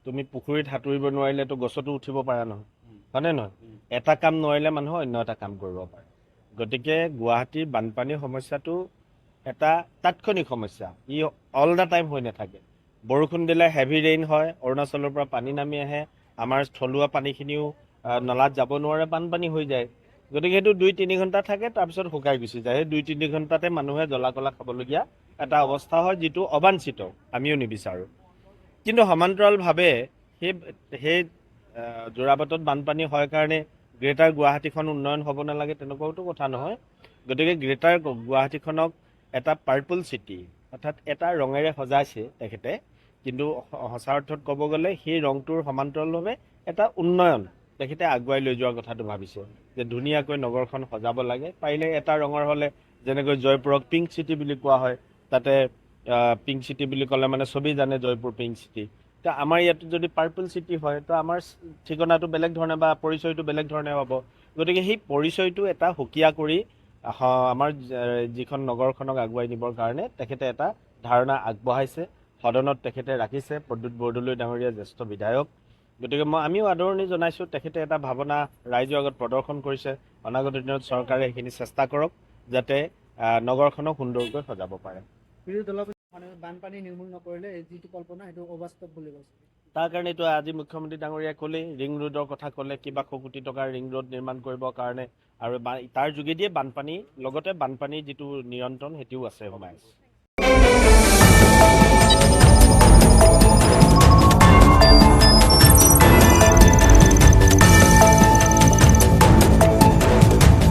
তুমি পুখুৰীত সাঁতুৰিব নোৱাৰিলেতো গছতো উঠিব পাৰা নহয়, হয়নে নহয়? এটা কাম নোৱাৰিলে মানুহে অন্য এটা কাম কৰিব পাৰে। গতিকে গুৱাহাটীৰ বানপানীৰ সমস্যাটো এটা তাৎক্ষণিক সমস্যা, ই অল দ্য টাইম হৈ নাথাকে। বৰষুণ দিলে হেভি ৰেইন হয়, অৰুণাচলৰ পৰা পানী নামি আহে, আমাৰ থলুৱা পানীখিনিও নলাত যাব নোৱাৰে, বানপানী হৈ যায়। গতিকে সেইটো 2-3 ঘণ্টা থাকে, তাৰপিছত শুকাই গুচি যায়। সেই 2-3 ঘণ্টাতে মানুহে জ্বলা কলা খাবলগীয়া এটা অৱস্থা হয়, যিটো অবাঞ্ছিত, আমিও নিবিচাৰোঁ। কিন্তু সমান্তৰালভাৱে সেই সেই যোৰাবাটত বানপানী হয় কাৰণে গ্ৰেটাৰ গুৱাহাটীখন উন্নয়ন হ'ব নালাগে তেনেকুৱাওতো কথা নহয়। গতিকে গ্ৰেটাৰ গুৱাহাটীখনক এটা পাৰ্পল চিটি, অৰ্থাৎ এটা ৰঙেৰে সজাইছে তেখেতে, কিন্তু সঁচা অৰ্থত ক'ব গ'লে সেই ৰংটোৰ সমান্তৰালভাৱে এটা উন্নয়ন তেখেতে আগুৱাই লৈ যোৱাৰ কথাটো ভাবিছে, যে ধুনীয়াকৈ নগৰখন সজাব লাগে। পাৰিলে এটা ৰঙৰ হ'লে, যেনেকৈ জয়পুৰক পিংক চিটি বুলি কোৱা হয়, তাতে পিংক চিটি বুলি ক'লে মানে চবেই জানে জয়পুৰ পিংক চিটি। এতিয়া আমাৰ ইয়াতো যদি পাৰ্পল চিটি হয়, তো আমাৰ ঠিকনাটো বেলেগ ধৰণে বা পৰিচয়টো বেলেগ ধৰণে হ'ব। গতিকে সেই পৰিচয়টো এটা সুকীয়া কৰি আমাৰ যিখন নগৰখনক আগুৱাই নিবৰ কাৰণে তেখেতে এটা ধাৰণা আগবঢ়াইছে, সদনত তেখেতে ৰাখিছে, প্ৰদ্যুৎ বৰদলৈ ডাঙৰীয়া জ্যেষ্ঠ বিধায়ক। গতিকে আমিও আদৰণি জনাইছোঁ, তেখেতে এটা ভাৱনা ৰাইজৰ আগত প্ৰদৰ্শন কৰিছে। অনাগত দিনত চৰকাৰে সেইখিনি চেষ্টা কৰক, যাতে নগৰখনক সুন্দৰকৈ সজাব পাৰে। বিৰোধী দলৰ বানপানী নিৰ্মূল নকৰিলে যিটো কল্পনা সেইটো অবাস্তৱ বুলি কৈছে। তাৰ কাৰণেতো আজি মুখ্যমন্ত্ৰী ডাঙৰীয়াই ক'লেই, ৰিং ৰোডৰ কথা ক'লে, কিবা 100 কোটি টকাৰ ৰিং ৰোড নিৰ্মাণ কৰিবৰ কাৰণে, আৰু তাৰ যোগেদিয়ে বানপানী, লগতে বানপানীৰ যিটো নিয়ন্ত্ৰণ সেইটোও আছে সোমাই আছে।